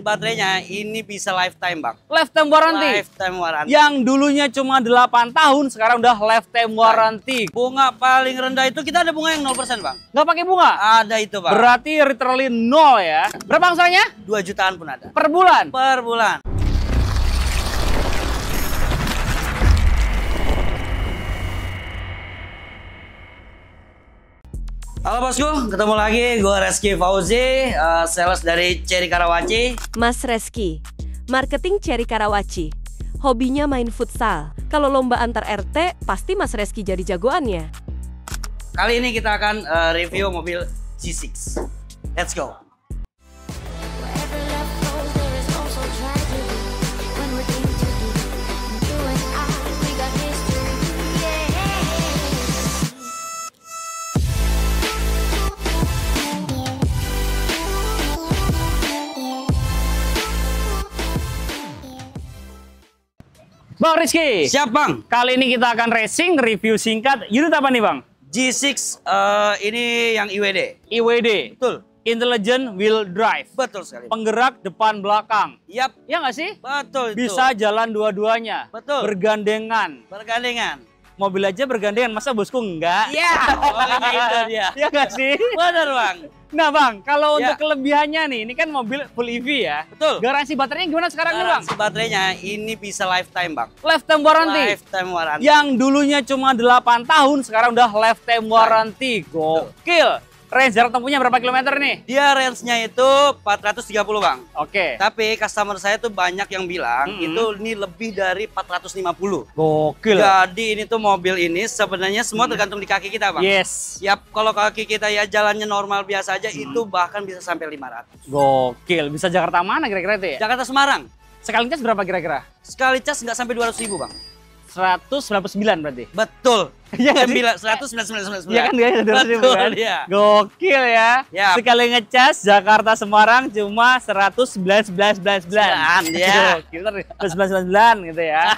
baterainya ini bisa lifetime, Bang. Lifetime warranty? Lifetime warranty. Yang dulunya cuma 8 tahun, sekarang udah lifetime warranty. Bunga paling rendah itu kita ada bunga yang 0%, Bang. Nggak pakai bunga? Ada itu, Bang. Berarti literally nol ya. Berapa angsurannya? 2 jutaan pun ada. Per bulan? Per bulan. Halo bosku, ketemu lagi. Gue Reski Fauzi, sales dari Cherry Karawaci. Mas Reski, marketing Cherry Karawaci. Hobinya main futsal. Kalau lomba antar RT, pasti Mas Reski jadi jagoannya. Kali ini kita akan review mobil G6. Let's go. Bang Rizky. Siap, Bang. Kali ini kita akan racing, review singkat. Unit apa nih, Bang? G6 ini yang IWD. IWD. Betul. Intelligent Wheel Drive. Betul sekali. Penggerak depan belakang. Yap. Ya nggak sih? Betul itu. Bisa jalan dua-duanya. Betul. Bergandengan. Bergandengan. Mobil aja bergandengan, masa bosku enggak? Iya. Pokoknya itu dia. Ya nggak sih? Benar, Bang. Nah Bang, kalau Ya. untuk kelebihannya nih, ini kan mobil full EV ya. Betul. Garansi baterainya gimana sekarang nih Bang? Garansi baterainya ini bisa lifetime, Bang. Lifetime warranty. Lifetime warranty. Yang dulunya cuma 8 tahun, sekarang udah lifetime warranty. Gokil. Range jarak tempuhnya berapa kilometer nih? Dia range-nya itu 430, Bang. Oke. Tapi customer saya tuh banyak yang bilang itu ini lebih dari 450. Gokil. Jadi ini tuh mobil ini sebenarnya semua tergantung di kaki kita, Bang. Yes. Ya kalau kaki kita ya jalannya normal biasa aja itu bahkan bisa sampai 500. Gokil. Bisa Jakarta mana kira-kira itu ya? Jakarta Semarang. Sekali cas berapa kira-kira? Sekali cas nggak sampai 200.000, Bang. 199 berarti. Betul. Iya nggak sih? 199. Iya kan guys, Betul, kan? iya. Gokil ya. Ya. Sekali ngecas Jakarta Semarang cuma 111 ya. Gokil, 111 gitu ya.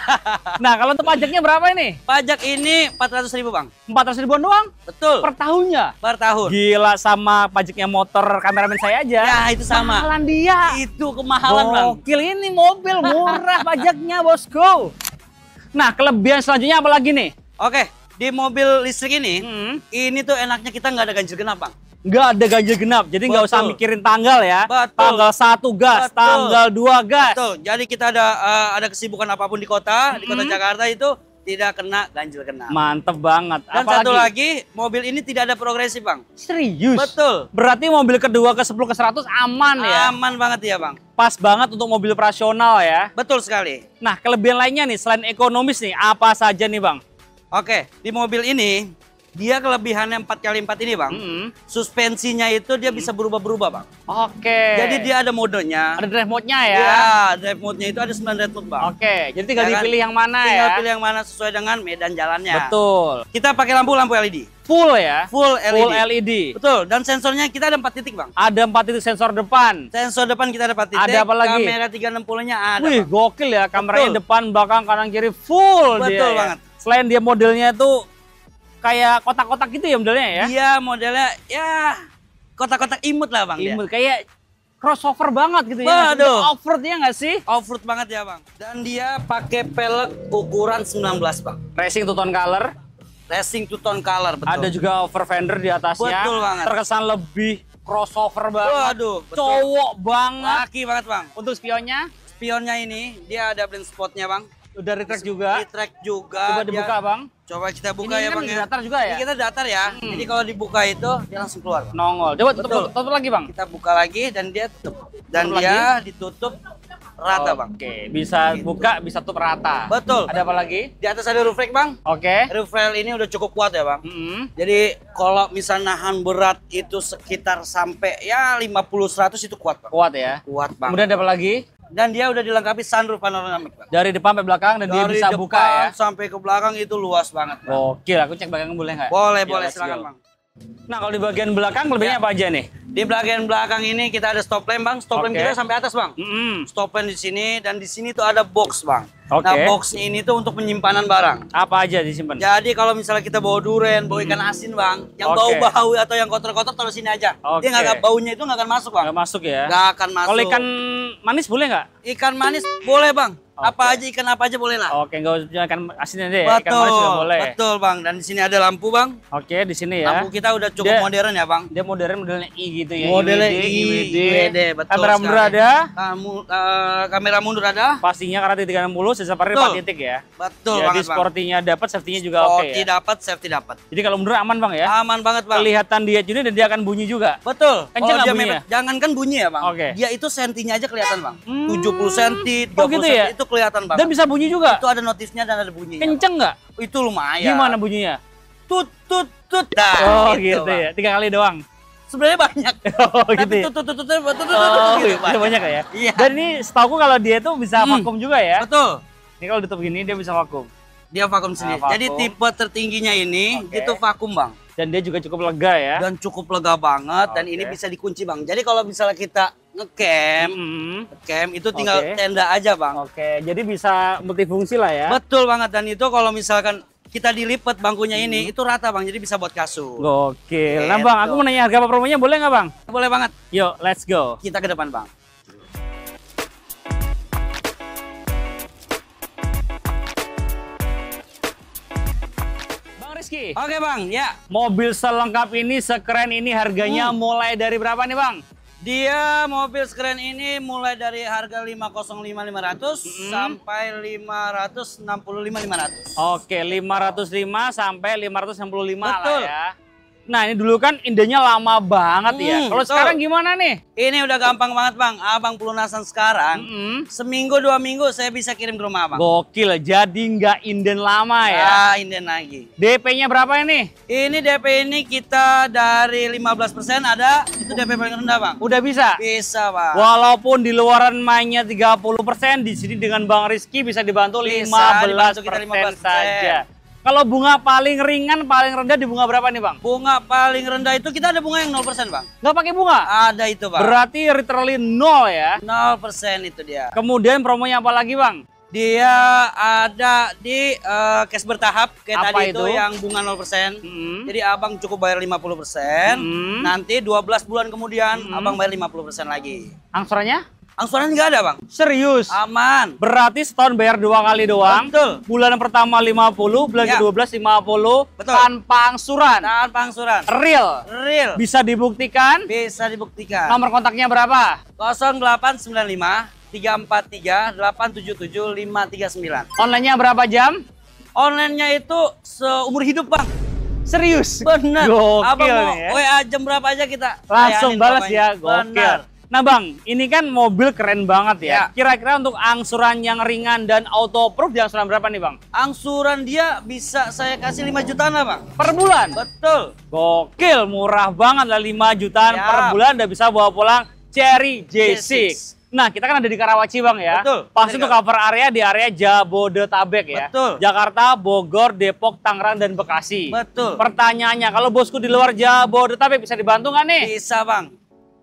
Nah, kalau untuk pajaknya berapa ini? Pajak ini 400.000, Bang. 400 ribuan doang Betul. per tahunnya. Per tahun. Gila, sama pajaknya motor kameramen saya aja. Ya, itu sama. Mahalan dia. Itu kemahalan, Bang. Gokil, ini mobil murah pajaknya, bosku. Nah, kelebihan selanjutnya apa lagi nih? Oke, di mobil listrik ini, ini tuh enaknya kita nggak ada ganjil genap, Bang. Nggak ada ganjil genap, jadi nggak usah Betul. mikirin tanggal ya. Betul. Tanggal 1 gas, Betul. tanggal 2 gas. Betul. Jadi kita ada kesibukan apapun di kota Jakarta itu tidak kena ganjil genap. Mantep banget. Dan satu lagi, mobil ini tidak ada progresif, Bang. Serius? Betul. Berarti mobil kedua ke 10 ke 100 aman ya? Aman banget ya, Bang. Pas banget untuk mobil operasional ya. Betul sekali. Nah, kelebihan lainnya nih, selain ekonomis nih, apa saja nih Bang? Oke, di mobil ini, dia kelebihannya 4x4 ini, Bang. Suspensinya itu dia bisa berubah-berubah, Bang. Oke. Jadi dia ada modenya. Ada drive mode-nya ya? Ya, drive mode-nya itu ada 9 drive mode, Bang. Oke, jadi tinggal Ya kan? dipilih yang mana Tinggal ya? pilih yang mana sesuai dengan medan jalannya. Betul. Kita pakai lampu LED. Full ya? Full LED. Full LED. Betul, dan sensornya kita ada 4 titik, Bang. Ada 4 titik sensor depan. Sensor depan kita ada 4 titik. Ada apa lagi? Kamera 360-nya ada. Wih, Bang. gokil ya. Kameranya Betul. depan, belakang, kanan, kiri full dia. Betul ya. banget. Selain dia modelnya tuh kayak kotak-kotak gitu ya modelnya ya? Dia modelnya ya kotak-kotak imut lah, Bang. Imut, kayak crossover banget gitu ya. Waduh. Maksudnya off-road ya nggak sih? Off-road banget ya, Bang. Dan dia pakai pelek ukuran 19, Bang. Racing two tone color. Racing two tone color, betul. Ada juga over fender di atasnya. Betul banget. Terkesan lebih crossover banget. Waduh, betul. Cowok banget. Laki banget, Bang. Untuk spionnya Spionnya ini dia ada blind spotnya, Bang. udah retract juga. Retract juga. Coba dibuka, Bang. Coba kita buka Ini ya, kan Bang ya. datar juga ya? Ini kita datar ya. Jadi kalau dibuka itu dia langsung keluar, Bang. Nongol. Coba Betul. tutup lagi, Bang. Kita buka lagi dan dia tutup. Dan Tutup dia ditutup rata, Bang. Oke, bisa Gitu. buka, bisa tutup rata. Betul. Ada apa lagi? Di atas ada roof rack, Bang. Oke. Roof rack ini udah cukup kuat ya, Bang. Mm-mm. Jadi kalau misal nahan berat itu sekitar sampai ya 50-100 itu kuat, Bang. Kuat ya. Kuat, Bang. Kemudian ada apa lagi? Dan dia udah dilengkapi sunroof panoramik, Bang. Dari depan sampai belakang dan dia Dari bisa depan buka ya. sampai ke belakang itu luas banget, Bang. Gokil, aku cek belakang boleh nggak? Boleh, Yuk, boleh, let's silakan, go. Bang. Nah, kalau di bagian belakang kelebihannya apa aja nih? Di bagian belakang ini kita ada stop lamp, Bang. Stop lamp Oke. kita sampai atas, Bang. Stop lamp di sini dan di sini tuh ada box, Bang. Oke. Nah, box ini tuh untuk penyimpanan barang. Apa aja disimpan? Jadi kalau misalnya kita bawa duren, bawa ikan asin bang, yang Oke. bau-bau atau yang kotor-kotor taruh sini aja. Oke. Dia nggak, baunya itu nggak akan masuk bang. Nggak masuk ya? Nggak akan masuk. Kalau ikan manis boleh nggak? Ikan manis boleh bang. Oke. Apa aja ikan apa aja boleh lah. Oke, nggak usah ikan asin aja ya? Ikan manis juga boleh. Betul bang. Dan di sini ada lampu bang. Oke, di sini ya. Lampu kita udah cukup Dia- modern ya bang. Dia modelnya I gitu ya. Modelnya IWD. IWD, betul Kamera mundur sekali. ada. Kamera mundur ada. Pastinya karena 360, sisa parkir Betul. 4 titik ya. Betul Jadi banget bang. sportinya dapat, safety-nya juga oke Sporty ya. dapat, safety dapat. Jadi kalau mundur aman bang ya. Aman banget bang. Kelihatan dia jadi dan dia akan bunyi juga. Betul. Kenceng Kalau nggak dia bunyinya? mepet, jangankan bunyi ya bang. Oke. Dia itu sentinya aja kelihatan bang. 70 senti, 30 Oh, gitu senti ya? itu kelihatan bang. Dan bisa bunyi juga. Itu ada notifnya dan ada bunyinya. Bang. Kenceng nggak? Itu lumayan. Gimana bunyinya? Tut tut tut. Nah, Oh gitu Bang. ya. 3 kali doang. Sebenarnya banyak. Oh gitu Tapi ya. tut tut tut tut tut tut Oh, gitu, itu banyak ya. Iya. Dan ini setahu kalau dia tuh bisa vakum juga ya. Betul. Ini kalau ditutup gini dia bisa vakum. Dia vakum sendiri. vakum. Jadi tipe tertingginya ini Oke. itu vakum bang. Dan dia juga cukup lega ya. Dan cukup lega banget dan Oke. ini bisa dikunci bang. Jadi kalau misalnya kita ngecamp, camp itu tinggal Oke. tenda aja bang. Oke, jadi bisa multifungsi lah ya. Betul banget dan itu kalau misalkan kita dilipat bangkunya ini itu rata bang, jadi bisa buat kasur. Gokil. Nah bang, aku Gitu. mau nanya harga promonya boleh nggak bang? Boleh banget. Yuk, let's go. Kita ke depan bang. Bang Rizky, Oke bang, ya. mobil selengkap ini, sekeren ini harganya mulai dari berapa nih bang? Dia mobil sekeren ini mulai dari harga 505.500 sampai 565.500. Oke, 505 sampai 565 Betul. lah ya. Nah ini dulu kan indenya lama banget ya. Kalau betul. sekarang gimana nih? Ini udah gampang banget bang. Abang pelunasan sekarang. Seminggu 2 minggu saya bisa kirim ke rumah abang. Gokil, jadi nggak inden lama ya. Ya, inden lagi. DP-nya berapa ini? Ini DP ini kita dari 15% ada, itu DP paling rendah bang. Udah bisa? Bisa bang. Walaupun di luaran mainnya 30%, di sini dengan Bang Rizky bisa dibantu Bisa, 15% dibantu kita 15%. saja. Kalau bunga paling ringan, paling rendah di bunga berapa nih Bang? Bunga paling rendah itu kita ada bunga yang 0% bang. Nggak pakai bunga? Ada itu bang. Berarti literally 0 ya. 0% itu dia. Kemudian promonya apa lagi Bang? Dia ada di cash bertahap kayak Apa tadi itu itu? yang bunga 0%. Hmm. Jadi abang cukup bayar 50%. Nanti 12 bulan kemudian abang bayar 50% lagi. Angsurannya? Angsuran nggak ada bang. Serius? Aman. Berarti setahun bayar 2 kali doang. Betul. Bulan pertama 50, bulan Ya. ke-12 50 Betul. tanpa angsuran. Tanpa angsuran. Real. Real. Bisa dibuktikan. Bisa dibuktikan. Nomor kontaknya berapa? 0895 343 877 539. Online-nya berapa jam? Online-nya itu seumur hidup bang. Serius? Bener. Gokil Abang mau nih ya. WA jam berapa aja kita Langsung layanin balas pokoknya. ya, gokil. Bener. Nah bang, ini kan mobil keren banget ya. Ya. Kira-kira untuk angsuran yang ringan dan auto proof di angsuran berapa nih bang? Angsuran dia bisa saya kasih 5 jutaan lah bang. Per bulan? Betul. Gokil, murah banget lah 5 jutaan Ya. per bulan udah bisa bawa pulang Cherry J6. J6. Nah kita kan ada di Karawaci bang ya. Betul. Pasti Bener, untuk cover area di area Jabodetabek ya. Betul. Jakarta, Bogor, Depok, Tangerang, dan Bekasi. Betul. Pertanyaannya, kalau bosku di luar Jabodetabek bisa dibantu nggak nih? Bisa bang.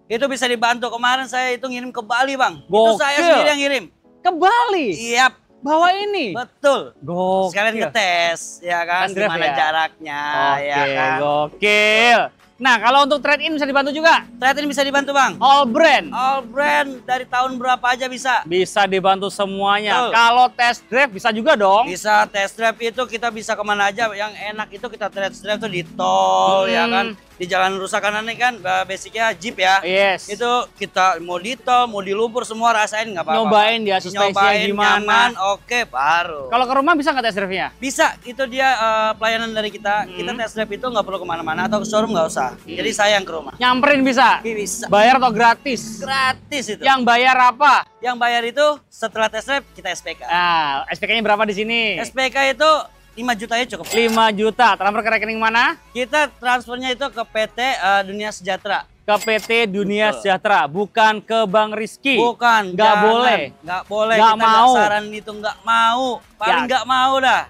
Itu bisa dibantu. Kemarin saya itu ngirim ke Bali bang. Itu Gokil. saya sendiri yang ngirim. Ke Bali? Iya. Bawa ini? Betul. Gokil. Sekalian ngetes, ya kan? Kan Grab Gimana ya? jaraknya, Oke, ya kan? gokil. Nah, kalau untuk trade-in bisa dibantu juga? Trade-in bisa dibantu bang. All brand? All brand dari tahun berapa aja bisa. Bisa dibantu semuanya. Betul. Kalau test drive bisa juga dong? Bisa test drive itu kita bisa kemana aja. Yang enak itu kita test drive tuh di tol, ya kan? Di jalan rusak kanan ini kan basicnya Jeep ya. Yes. Itu kita mau di tol, mau di lumpur semua rasain nggak apa-apa. Nyobain dia suspensinya Nyobain, gimana. nyaman, oke baru. Kalau ke rumah bisa nggak test drive-nya? Bisa, itu dia pelayanan dari kita. Kita test drive itu nggak perlu kemana-mana atau ke showroom nggak usah. Jadi saya yang ke rumah. Nyamperin bisa? Bisa. Bayar atau gratis? Gratis itu. Yang bayar apa? Yang bayar itu setelah test drive kita SPK. Nah, SPK-nya berapa di sini? SPK itu 5 juta ya cukup. 5 juta. Transfer ke rekening mana? Kita transfernya itu ke PT Dunia Sejahtera. Ke PT Dunia Sejahtera, bukan ke Bang Rizky. Bukan. Nggak jangan. boleh. Nggak boleh. Nggak kita mau. saran itu nggak mau. Paling Ya. nggak mau dah.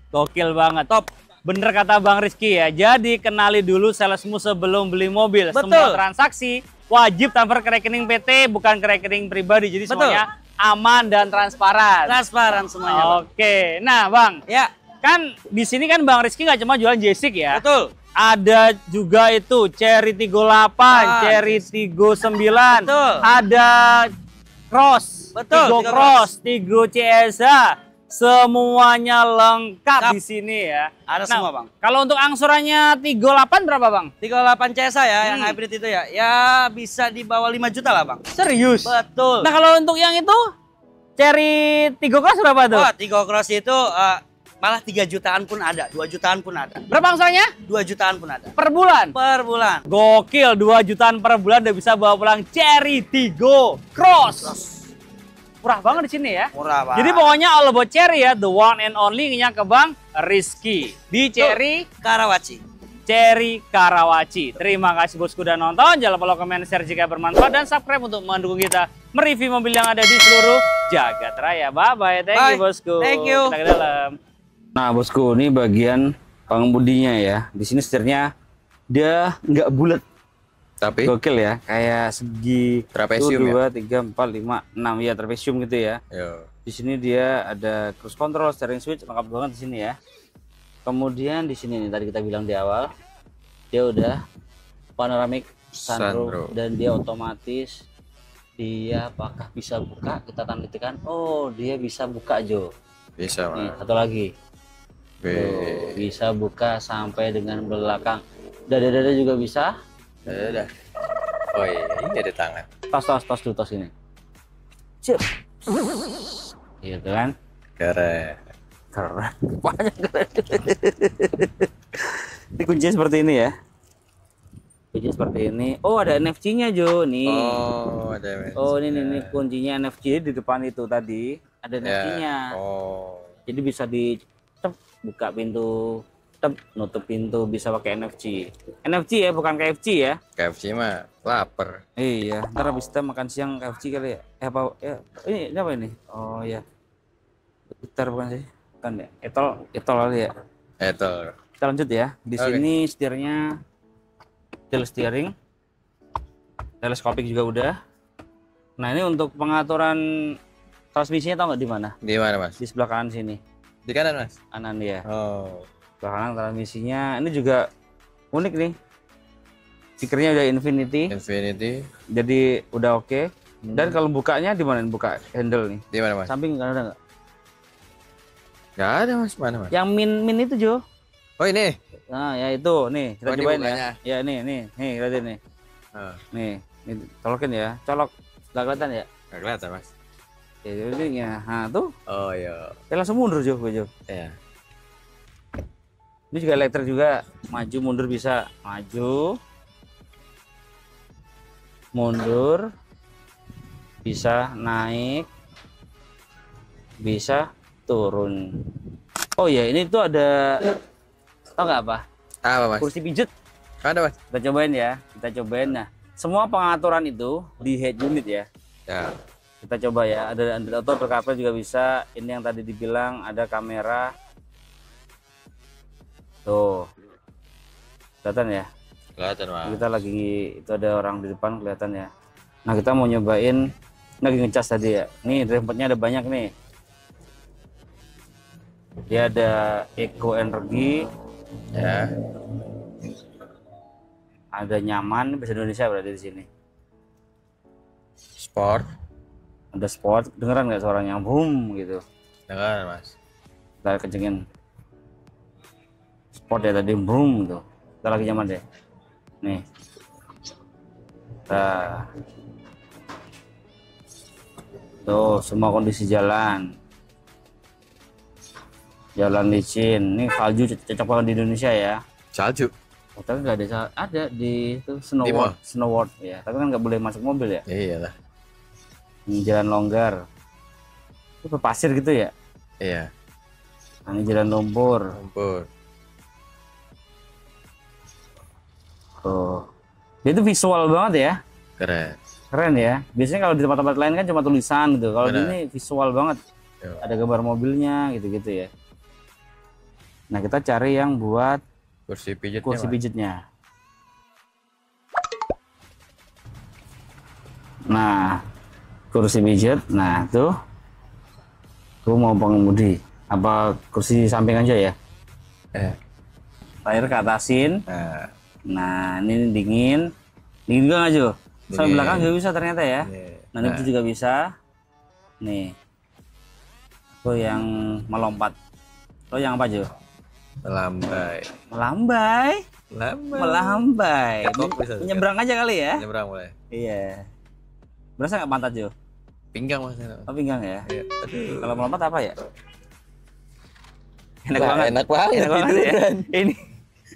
Gokil banget. Top. Bener kata Bang Rizky ya. Jadi kenali dulu salesmu sebelum beli mobil. Betul. Semua transaksi wajib transfer ke rekening PT, bukan ke rekening pribadi. Jadi Betul. semuanya aman dan transparan. Transparan semuanya, Bang. Oke, nah Bang, Ya, kan di sini kan Bang Rizky nggak cuma jualan joystick ya. betul. Ada juga itu Cherry Tiggo 8, Cherry Tiggo 9, Betul. ada Cross, Betul, Tiggo Tiggo Cross, Tiggo CSA, semuanya lengkap di sini ya. Ada Nah, semua, Bang. Kalau untuk angsurannya Tiggo 8 berapa Bang? 38 CSA ya, yang hybrid itu ya. Ya bisa di bawah 5 juta lah, Bang. Serius? Betul. Nah kalau untuk yang itu Cherry Tiggo Cross berapa tuh? Wah, Tiggo Cross itu malah 3 jutaan pun ada, 2 jutaan pun ada. Berapa angsurannya? 2 jutaan pun ada. Per bulan? Per bulan. Gokil, 2 jutaan per bulan udah bisa bawa pulang Cherry Tiggo Cross. Murah banget di sini ya. Murah, Bang. Jadi pokoknya all about Cherry ya, the one and only nya ke Bang Rizky di Cherry Karawaci. Cherry Karawaci. Terima kasih bosku udah nonton. Jangan lupa like, comment, share jika bermanfaat dan subscribe untuk mendukung kita mereview mobil yang ada di seluruh jagat raya. Bye bye. Thank you bosku. Thank you. Kita ke dalam. Nah bosku, ini bagian pengemudinya ya. Di sini setirnya dia nggak bulat. Tapi Gokil ya, kayak segi Trapesium 2, 3, 4, 5, 6 ya, trapesium gitu ya. yo. Di sini dia ada cruise control, steering switch, lengkap banget di sini ya. Kemudian di sini nih tadi kita bilang di awal, dia udah panoramic sunroof dan dia otomatis. Dia apakah bisa buka? Kita tantikan. Oh, dia bisa buka Jo. Bisa Nih, Mas. satu lagi. Tuh, bisa buka sampai dengan belakang. Dada-dada juga bisa. Udah. Oh iya, ini ada tangan. Tos dulu tos ini. Cip. Gitu kan. Keren. Keren. Banyak keren. Ini kuncinya seperti ini ya. Kuncinya seperti ini. Oh, ada NFC-nya Jo. Nih. Oh, ada. Oh, ini kuncinya NFC di depan itu tadi. Ada NFC-nya. Oh. Jadi bisa di buka pintu, nutup pintu, bisa pakai NFC. NFC ya, bukan KFC ya. KFC mah lapar. Iya, ntar habis kita makan siang KFC kali ya. Apa ya? Ini apa ini? Oh ya. Gitar bukan sih? Bukan ya. Etol kali ya. Itu. Kita lanjut ya. Di Oke. sini setirnya steering. Teleskopik juga udah. Nah, ini untuk pengaturan transmisinya tahu nggak di mana? Di mana Mas? Di sebelah kanan sini. Di kanan Mas. Kanan ya. Oh. Sebelah kanan transmisinya. Ini juga unik nih. Speakernya udah Infinity. Jadi udah oke. Dan kalau bukanya di mana? Buka handle nih. Di mana Mas? Samping kan ada nggak? Nggak ada Mas. Mana Mas? Yang min itu Jo. Oh ini. Nah ya itu nih kita Oh, ini cobain bukanya. ya. Ya nih lihatin nih. Oh. Nih colokin ya. Colok. Nggak kelihatan ya? Nggak kelihatan Mas. Ya jadi ya. Nah tuh. Oh iya. Ya langsung mundur Jo. Ya. Ini juga elektrik juga. Maju mundur bisa. Maju. Mundur. Bisa naik. Bisa turun. Oh ya ini tuh ada. Tahu nggak apa? Apa Mas? Kursi pijet. Ada Mas. Kita cobain ya. Kita cobain. Nah semua pengaturan itu di head unit ya. Ya. Kita coba ya. Ada Android Auto, Apple CarPlay juga bisa. Ini yang tadi dibilang ada kamera. Tuh. Kelihatan ya? Kelihatan Mas. Kita lagi itu ada orang di depan kelihatan ya. Nah, kita mau nyobain lagi ngecas tadi ya. Nih, remote-nya ada banyak nih. Dia ada Eco Energi, Ya. ada nyaman, bahasa Indonesia berarti di sini. Sport. Ada sport, dengeran nggak suaranya? Boom gitu. Dengar Mas. Kita kencengin. Sport ya tadi boom tuh. Kita lagi nyaman deh. Nih. Nah. Tuh, semua kondisi jalan. Jalan licin. Ini salju cocok banget di Indonesia ya. Salju. Oh, tapi nggak ada di itu Di mall? Snow World ya. Tapi kan nggak boleh masuk mobil ya. Iyalah. Ini jalan longgar. Itu pasir gitu ya. Iya. Nah, ini jalan lumpur. Lumpur. Tuh. Dia itu visual banget ya. Keren. Keren ya. Biasanya kalau di tempat-tempat lain kan cuma tulisan gitu. Kalau Benar. ini visual banget. Yo. Ada gambar mobilnya gitu-gitu ya. Nah, kita cari yang buat Kursi pijatnya. kursi Mas. pijitnya. Nah, kursi pijat. Nah tuh, aku mau pengemudi. Apa kursi samping aja ya? Layar ke atasin. Nah ini dingin juga nggak Jo? Sampai belakang juga bisa ternyata ya. Nah ini juga bisa. Nih, aku yang melompat. Lo yang apa Jo? Melambai. Melambai. Ketok bisa. Menyeberang aja kali ya? Nyebrang boleh. Iya. Berasa nggak pantat Jo? Pinggang mas. Oh pinggang ya? Iya. Aduh. Kalau melompat apa ya? Enak Wah, banget. enak banget Enak banget ya. tiduran.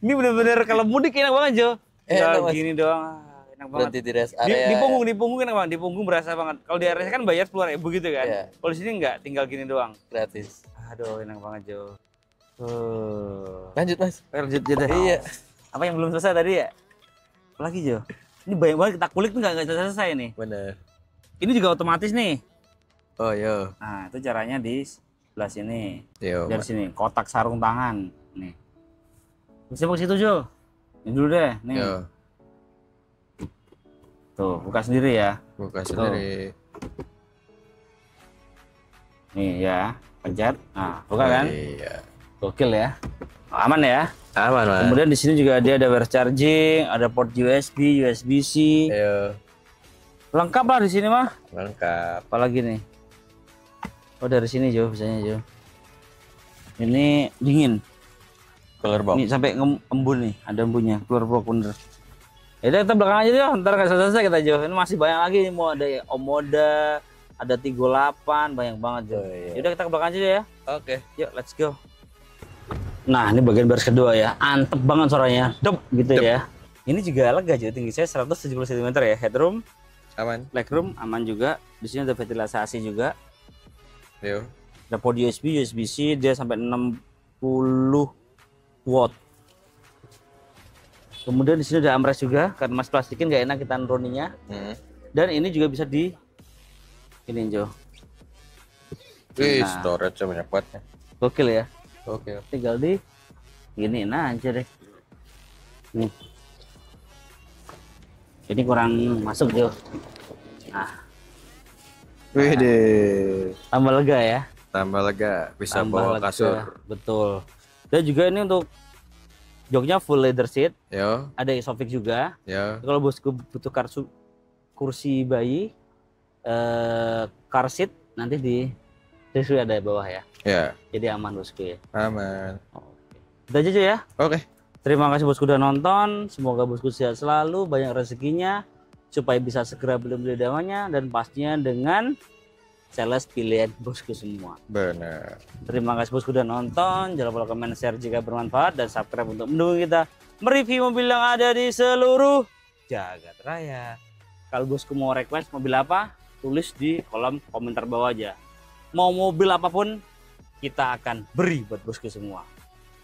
Ini bener-bener kalau mudik enak banget Jo. Enak, Tinggal Mas. gini doang. Enak banget. Berhenti di rest Di area. punggung enak banget. Di punggung berasa banget. Kalau di area kan bayar 10.000 gitu kan. Iya. Kalau di sini enggak, tinggal gini doang. Gratis. Aduh, enak banget Jo. Lanjut mas. Lanjut deh. Iya. Apa yang belum selesai tadi ya? Apalagi Jo? Ini banyak banget kita kulik tuh nggak selesai nih. Bener. Ini juga otomatis nih. Oh yo. Nah, itu caranya di sebelah sini. Yo. Dari sini, kotak sarung tangan. Nih. Bisa ke situ Jo. Ini dulu deh. Nih. Yo. Tuh, buka sendiri ya. Buka sendiri. Nih ya, pencet. Nah, buka kan? Iya. Gokil ya. Aman ya. Aman mas. Kemudian di sini juga dia ada wireless charging, ada port USB, USB-C. Yo. Lengkap lah di sini mah. Lengkap. Apalagi nih? Oh, dari sini Jo, bisanya Jo. Ini dingin. Color box. Ini sampai embun nih, ada embunnya, keluar blok bener. Ya udah, kita belakang aja Jo, ntar nggak selesai kita Jo. Ini masih banyak lagi, mau ada Omoda, ada 38, banyak banget Jo. Oh, iya. Yaudah kita ke belakang aja ya. Oke. Yuk, let's go. Nah, ini bagian baris kedua ya. Antep banget suaranya. Dep gitu ya. Ini juga lega Jo, tinggi saya 170 cm ya. Headroom, Aman. legroom aman juga. Di sini ada ventilasi juga. Yo. Ada port USB, USB-C, dia sampai 60 watt. Kemudian di sini ada armrest juga, karena mas plastikin nggak enak kita nuruninya. Dan ini juga bisa di ini Jo. Wih, Nah. storage banyak banget. Gokil ya. Oke. Tinggal di gini nah aja deh. Nih. Ini kurang masuk Jo. Nah, Wih deh. tambah lega ya. Tambah lega. Bisa Tambah bawa lega. kasur. Betul. Dan juga ini untuk joknya full leather seat, Yo. ada Isofix juga. Yo. Kalau bosku butuh kursi bayi, car seat nanti di deskripsi ada di bawah ya. Ya. Jadi aman bosku ya. Aman. Itu aja Jo ya. Oke. Terima kasih bosku udah nonton. Semoga bosku sehat selalu, banyak rezekinya, supaya bisa segera beli damanya dan pastinya dengan sales pilihan bosku semua. Benar. Terima kasih bosku udah nonton. Jangan lupa komen, share jika bermanfaat dan subscribe untuk mendukung kita mereview mobil yang ada di seluruh jagat raya. Kalau bosku mau request mobil apa, tulis di kolom komentar bawah aja. Mau mobil apapun kita akan beri buat bosku semua.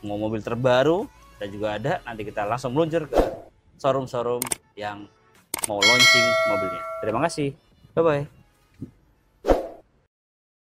Mau mobil terbaru dan juga ada, nanti kita langsung meluncur ke showroom-showroom yang mau launching mobilnya. Terima kasih. Bye-bye.